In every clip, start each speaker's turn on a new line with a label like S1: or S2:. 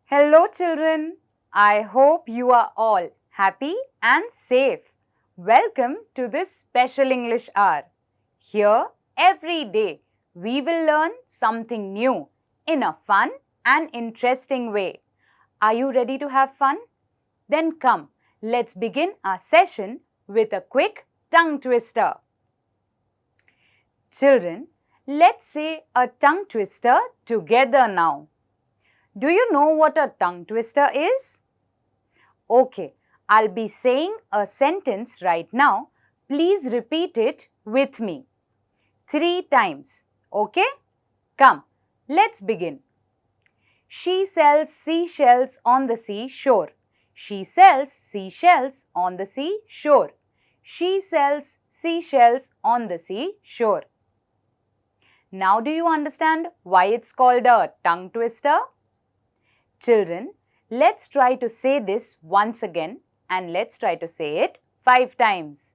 S1: Hello children, I hope you are all happy and safe. Welcome to this special English hour. Here, every day, we will learn something new in a fun and interesting way. Are you ready to have fun? Then come, let's begin our session with a quick tongue twister. Children, let's say a tongue twister together now. Do you know what a tongue twister is? Okay, I'll be saying a sentence right now. Please repeat it with me 3 times. Okay? Come, let's begin. She sells seashells on the seashore. She sells seashells on the seashore. She sells seashells on the seashore. Now do you understand why it's called a tongue twister? Children, let's try to say this once again and let's try to say it 5 times.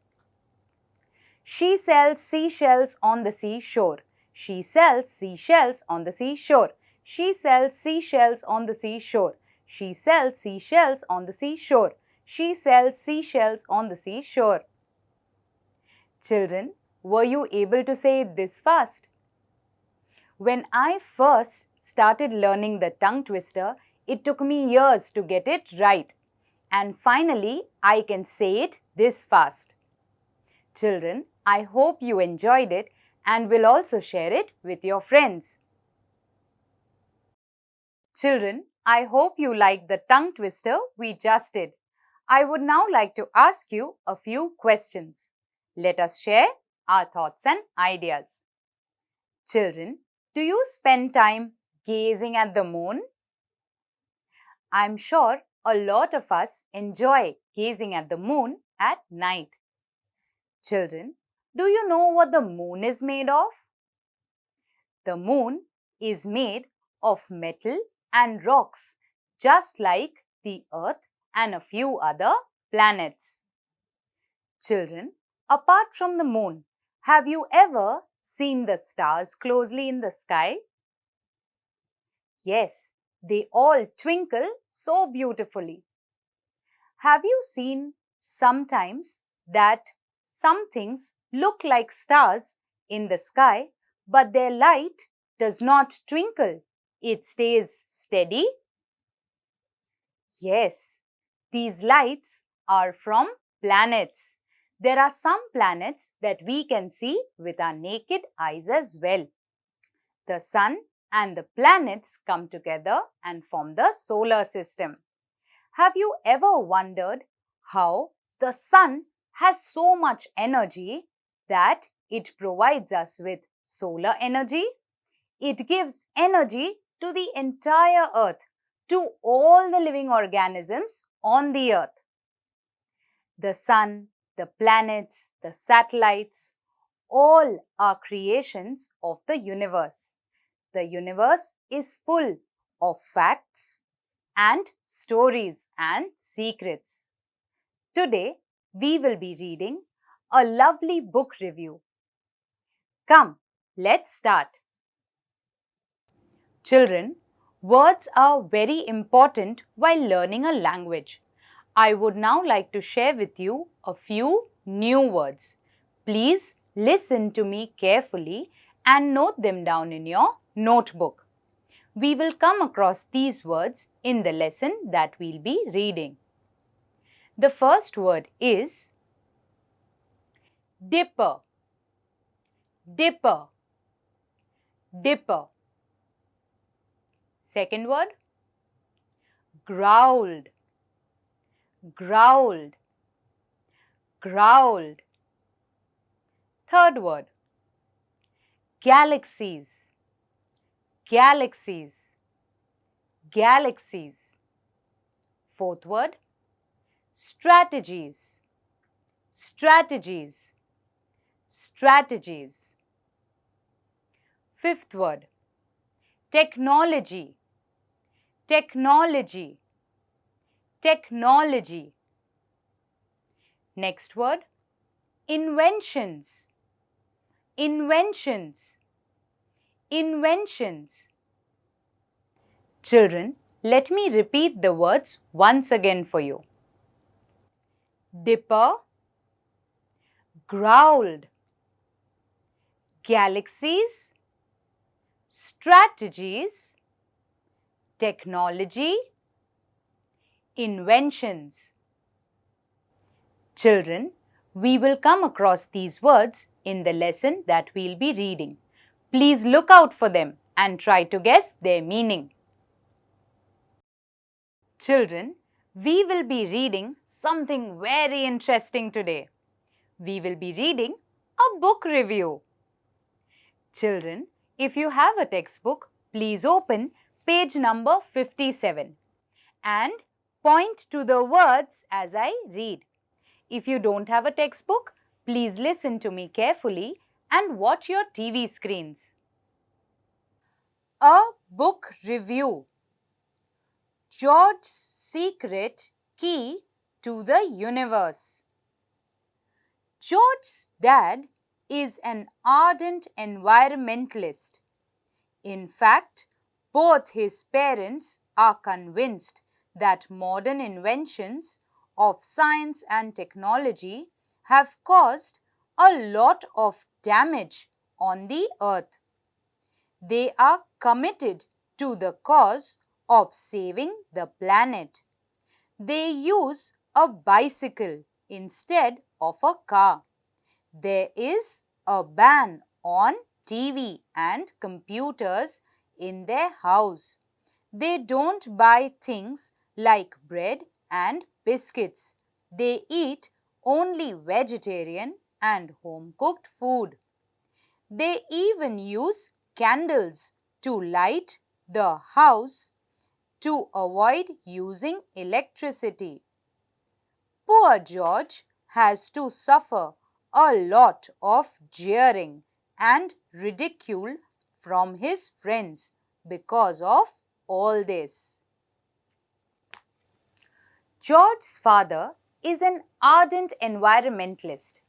S1: She sells seashells on the seashore. She sells seashells on the seashore. She sells seashells on the seashore. She sells seashells on the seashore. She sells seashells on the seashore. Children, were you able to say it this fast? When I first started learning the tongue twister, it took me years to get it right. And finally, I can say it this fast. Children, I hope you enjoyed it and will also share it with your friends. Children, I hope you liked the tongue twister we just did. I would now like to ask you a few questions. Let us share our thoughts and ideas. Children, do you spend time gazing at the moon? I'm sure a lot of us enjoy gazing at the moon at night. Children, do you know what the moon is made of? The moon is made of metal and rocks, just like the Earth and a few other planets. Children, apart from the moon, have you ever seen the stars closely in the sky? Yes, they all twinkle so beautifully. Have you seen sometimes that some things look like stars in the sky, but their light does not twinkle? It stays steady? Yes, these lights are from planets. There are some planets that we can see with our naked eyes as well. The sun and the planets come together and form the solar system. Have you ever wondered how the sun has so much energy that it provides us with solar energy? It gives energy to the entire earth, to all the living organisms on the earth. The sun, the planets, the satellites, all are creations of the universe. The universe is full of facts and stories and secrets. Today, we will be reading a lovely book review. Come, let's start. Children, words are very important while learning a language. I would now like to share with you a few new words. Please listen to me carefully and note them down in your notebook. We will come across these words in the lesson that we'll be reading. The first word is dipper, dipper, dipper. Second word, growled, growled, growled. Third word, galaxies, galaxies, galaxies. Fourth word, strategies, strategies, strategies. Fifth word, technology, technology, technology. Next word, inventions, inventions, inventions. Children, let me repeat the words once again for you. Dipper, growled, galaxies, strategies, technology, inventions. Children, we will come across these words in the lesson that we'll be reading. Please look out for them and try to guess their meaning. Children, we will be reading something very interesting today. We will be reading a book review. Children, if you have a textbook, please open page number 57 and point to the words as I read. If you don't have a textbook, please listen to me carefully and watch your TV screens. A book review. George's secret key to the universe. George's dad is an ardent environmentalist. In fact, both his parents are convinced that modern inventions of science and technology have caused a lot of damage on the earth. They are committed to the cause of saving the planet. They use a bicycle instead of a car. There is a ban on TV and computers in their house. They don't buy things like bread and biscuits. They eat only vegetarian and home-cooked food. They even use candles to light the house to avoid using electricity. Poor George has to suffer a lot of jeering and ridicule from his friends because of all this. George's father is an ardent environmentalist.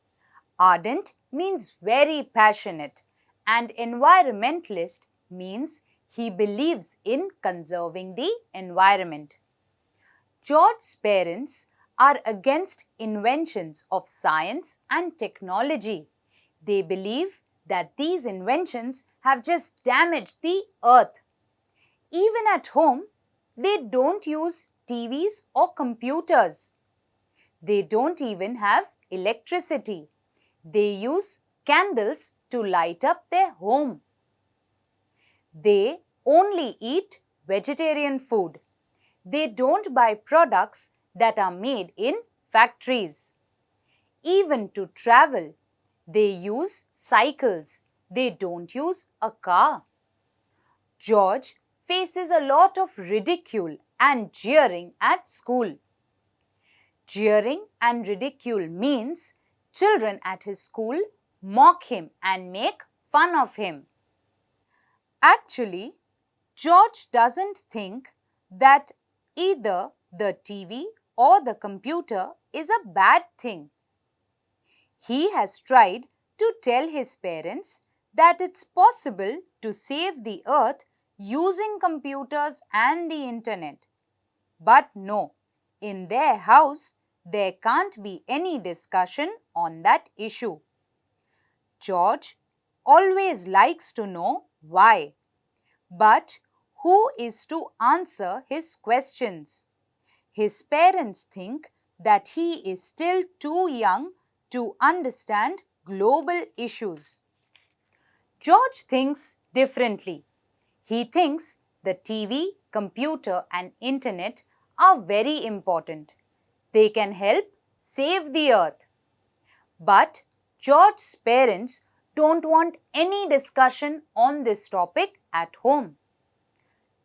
S1: Ardent means very passionate and environmentalist means he believes in conserving the environment. George's parents are against inventions of science and technology. They believe that these inventions have just damaged the earth. Even at home, they don't use TVs or computers. They don't even have electricity. They use candles to light up their home. They only eat vegetarian food. They don't buy products that are made in factories. Even to travel, they use cycles. They don't use a car. George faces a lot of ridicule and jeering at school. Jeering and ridicule means children at his school mock him and make fun of him. Actually, George doesn't think that either the TV or the computer is a bad thing. He has tried to tell his parents that it's possible to save the earth using computers and the internet. But no, in their house, there can't be any discussion on that issue. George always likes to know why. But who is to answer his questions? His parents think that he is still too young to understand global issues. George thinks differently. He thinks the TV, computer and internet are very important. They can help save the earth. But George's parents don't want any discussion on this topic at home.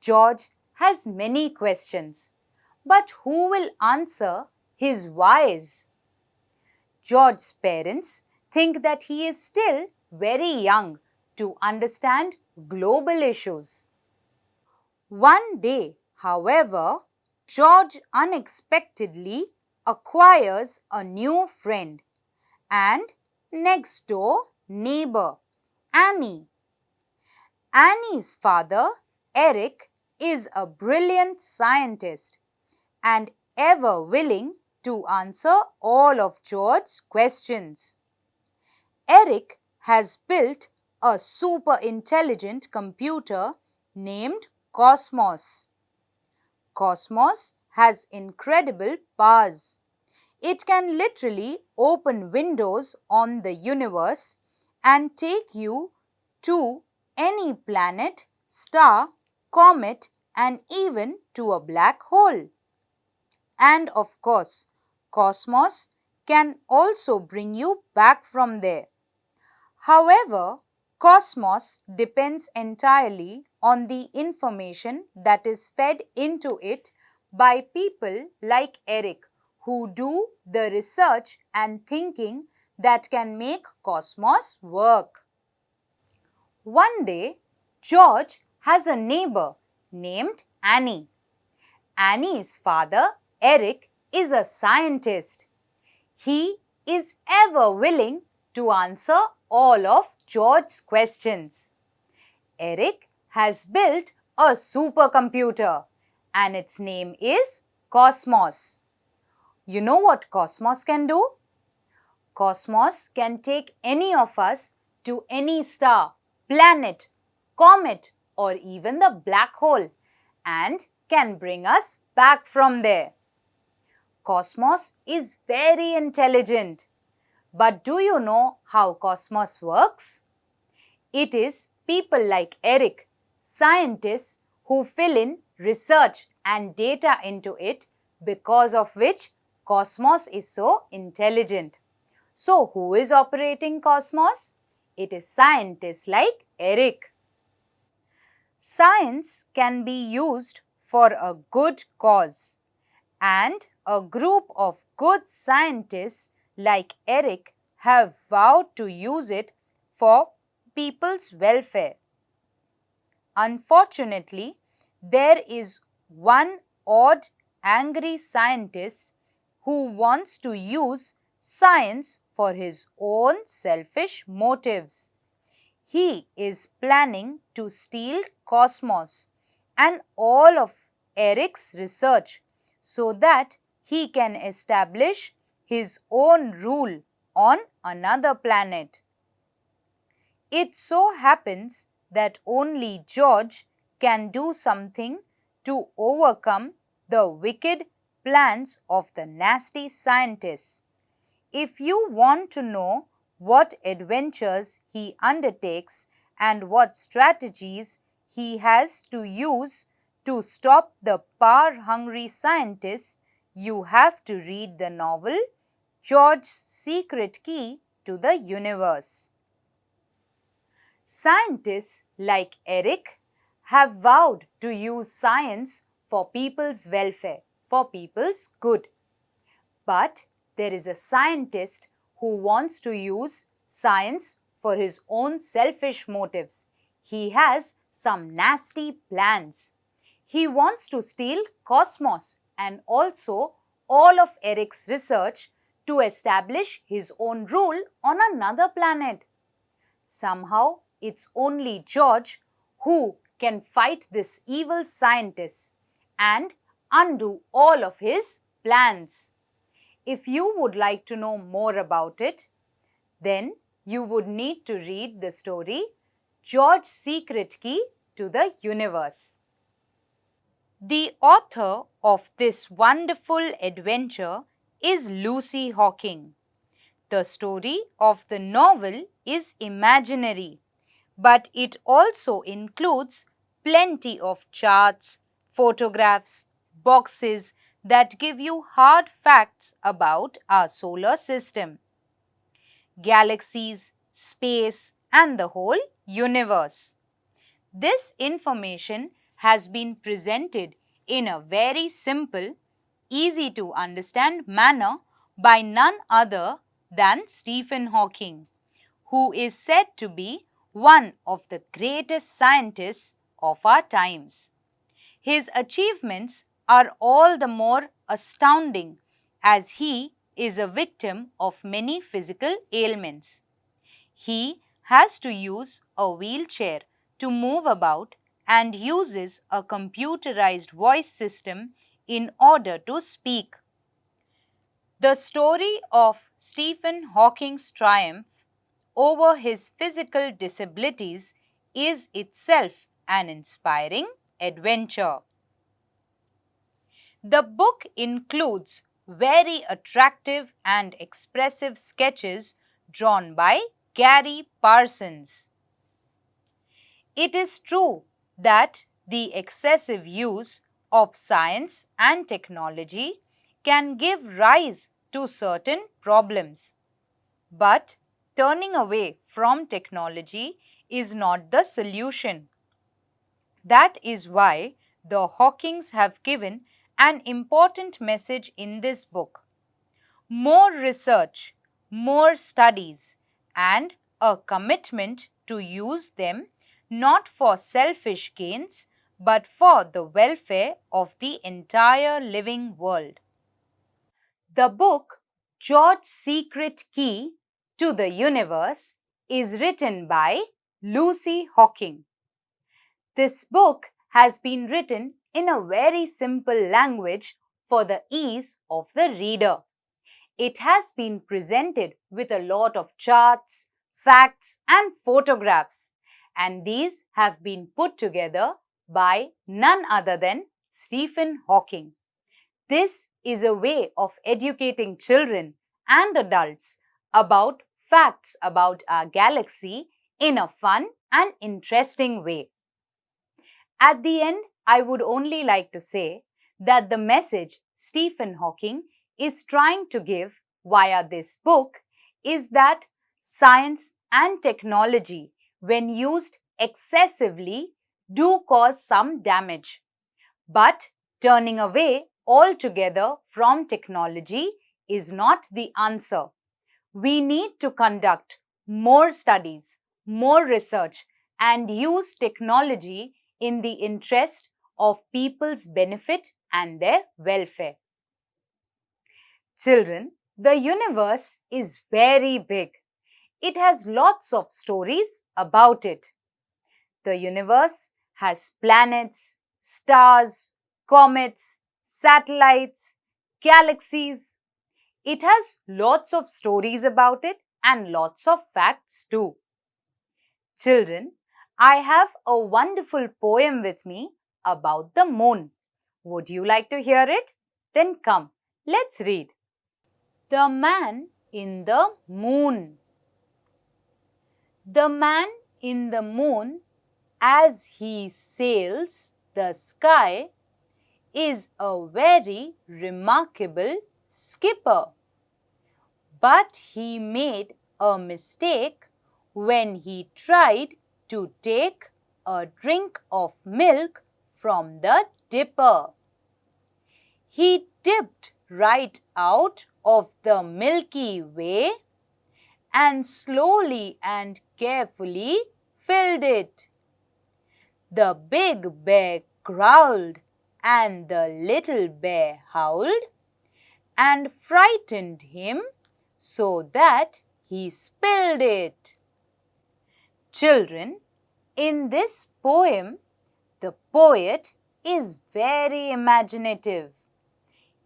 S1: George has many questions, but who will answer his whys? George's parents think that he is still very young to understand global issues. One day, however, George unexpectedly acquires a new friend and next door neighbor, Annie. Annie's father, Eric, is a brilliant scientist and ever willing to answer all of George's questions. Eric has built a super intelligent computer named Cosmos. Cosmos has incredible powers. It can literally open windows on the universe and take you to any planet, star, comet, and even to a black hole. And of course, Cosmos can also bring you back from there. However, Cosmos depends entirely on the information that is fed into it by people like Eric, who do the research and thinking that can make Cosmos work. One day, George has a neighbor named Annie. Annie's father, Eric, is a scientist. He is ever willing to answer all of George's questions. Eric has built a supercomputer and its name is Cosmos. You know what Cosmos can do? Cosmos can take any of us to any star, planet, comet, or even the black hole and can bring us back from there. Cosmos is very intelligent. But do you know how Cosmos works? It is people like Eric, scientists who fill in research and data into it, because of which Cosmos is so intelligent. So who is operating Cosmos? It is scientists like Eric. Science can be used for a good cause, and a group of good scientists like Eric have vowed to use it for people's welfare. Unfortunately, there is one odd, angry scientist who wants to use science for his own selfish motives. He is planning to steal Cosmos and all of Eric's research so that he can establish his own rule on another planet. It so happens that only George can do something to overcome the wicked plans of the nasty scientists. If you want to know what adventures he undertakes and what strategies he has to use to stop the power-hungry scientists, you have to read the novel George's Secret Key to the Universe. Scientists like Eric have vowed to use science for people's welfare, for people's good. But there is a scientist who wants to use science for his own selfish motives. He has some nasty plans. He wants to steal Cosmos and also all of Eric's research to establish his own rule on another planet. Somehow, it's only George who can fight this evil scientist and undo all of his plans. If you would like to know more about it, then you would need to read the story George's Secret Key to the Universe. The author of this wonderful adventure is Lucy Hawking. The story of the novel is imaginary, but it also includes plenty of charts, photographs, boxes that give you hard facts about our solar system, galaxies, space, and the whole universe. This information has been presented in a very simple, easy to understand manner by none other than Stephen Hawking, who is said to be one of the greatest scientists of our times. His achievements are all the more astounding as he is a victim of many physical ailments. He has to use a wheelchair to move about and uses a computerized voice system in order to speak. The story of Stephen Hawking's triumph over his physical disabilities is itself an inspiring adventure. The book includes very attractive and expressive sketches drawn by Gary Parsons. It is true that the excessive use of science and technology can give rise to certain problems. But turning away from technology is not the solution. That is why the Hawkings have given an important message in this book. More research, more studies, and a commitment to use them not for selfish gains but for the welfare of the entire living world. The book George's Secret Key to the Universe is written by Lucy Hawking. This book has been written in a very simple language for the ease of the reader. It has been presented with a lot of charts, facts, and photographs, and these have been put together by none other than Stephen Hawking. This is a way of educating children and adults about facts about our galaxy in a fun and interesting way. At the end, I would only like to say that the message Stephen Hawking is trying to give via this book is that science and technology, when used excessively, do cause some damage. But turning away altogether from technology is not the answer. We need to conduct more studies, more research, and use technology in the interest of people's benefit and their welfare. Children, the universe is very big. It has lots of stories about it. The universe has planets, stars, comets, satellites, galaxies. It has lots of stories about it and lots of facts too. Children, I have a wonderful poem with me about the moon. Would you like to hear it? Then come, let's read. The Man in the Moon. The man in the moon, as he sails the sky, is a very remarkable skipper. But he made a mistake when he tried to take a drink of milk from the dipper. He dipped right out of the Milky Way and slowly and carefully filled it. The big bear growled and the little bear howled and frightened him so that he spilled it. Children, in this poem, the poet is very imaginative.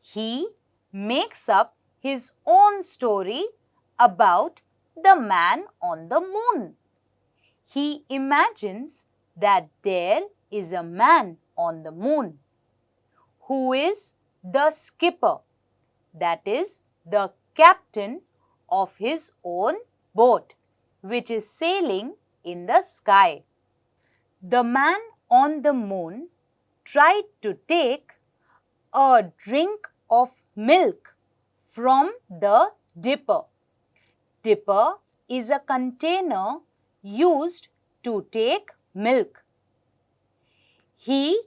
S1: He makes up his own story about the man on the moon. He imagines that there is a man on the moon who is the skipper, that is, the captain of his own boat, which is sailing in the sky. The man on the moon tried to take a drink of milk from the dipper. Dipper is a container used to take milk. He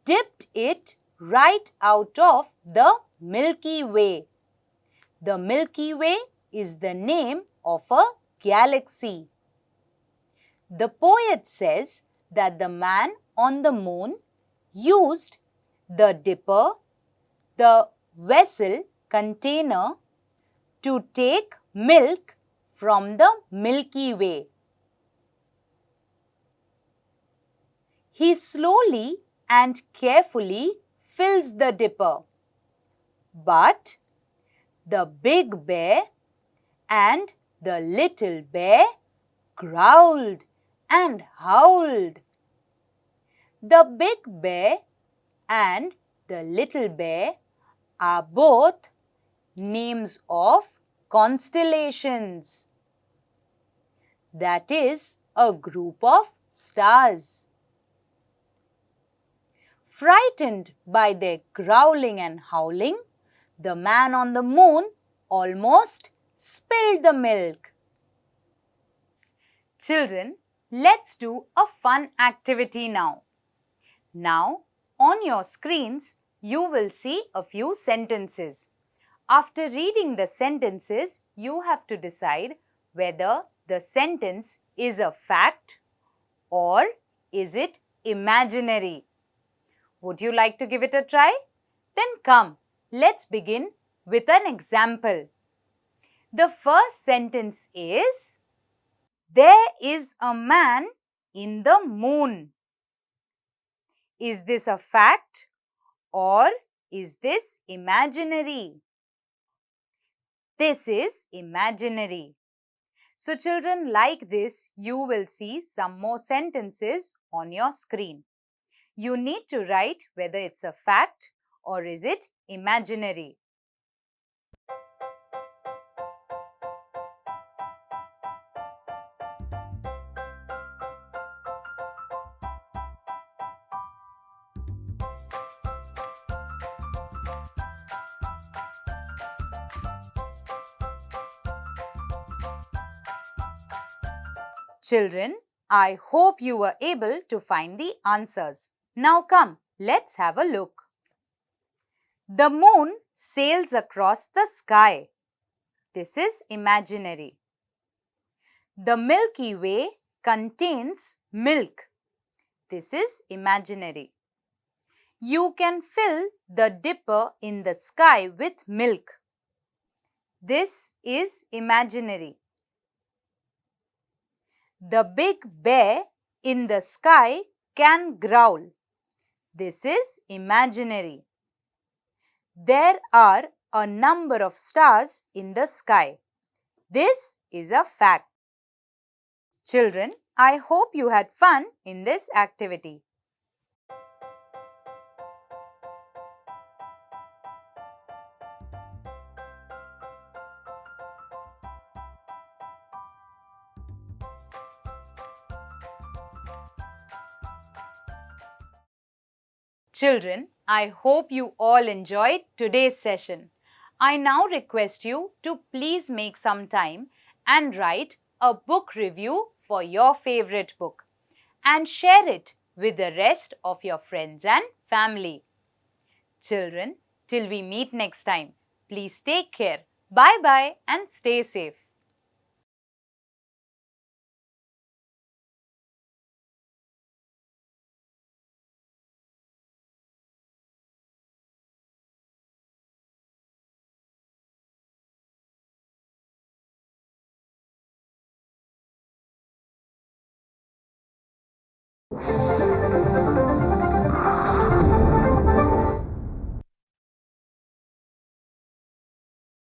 S1: dipped it right out of the Milky Way. The Milky Way is the name of a galaxy. The poet says that the man on the moon used the dipper, the vessel container, to take milk from the Milky Way. He slowly and carefully fills the dipper. But the big bear and the little bear growled and howled. The big bear and the little bear are both names of constellations. That is a group of stars. Frightened by their growling and howling, the man on the moon almost spilled the milk. Children, let's do a fun activity now. Now, on your screens, you will see a few sentences. After reading the sentences, you have to decide whether the sentence is a fact or is it imaginary. Would you like to give it a try? Then come, let's begin with an example. The first sentence is, there is a man in the moon. Is this a fact or is this imaginary? This is imaginary. So children, like this, you will see some more sentences on your screen. You need to write whether it's a fact or is it imaginary. Children, I hope you were able to find the answers. Now come, let's have a look. The moon sails across the sky. This is imaginary. The Milky Way contains milk. This is imaginary. You can fill the dipper in the sky with milk. This is imaginary. The big bear in the sky can growl. This is imaginary. There are a number of stars in the sky. This is a fact. Children, I hope you had fun in this activity. Children, I hope you all enjoyed today's session. I now request you to please make some time and write a book review for your favorite book and share it with the rest of your friends and family. Children, till we meet next time, please take care. Bye-bye and stay safe.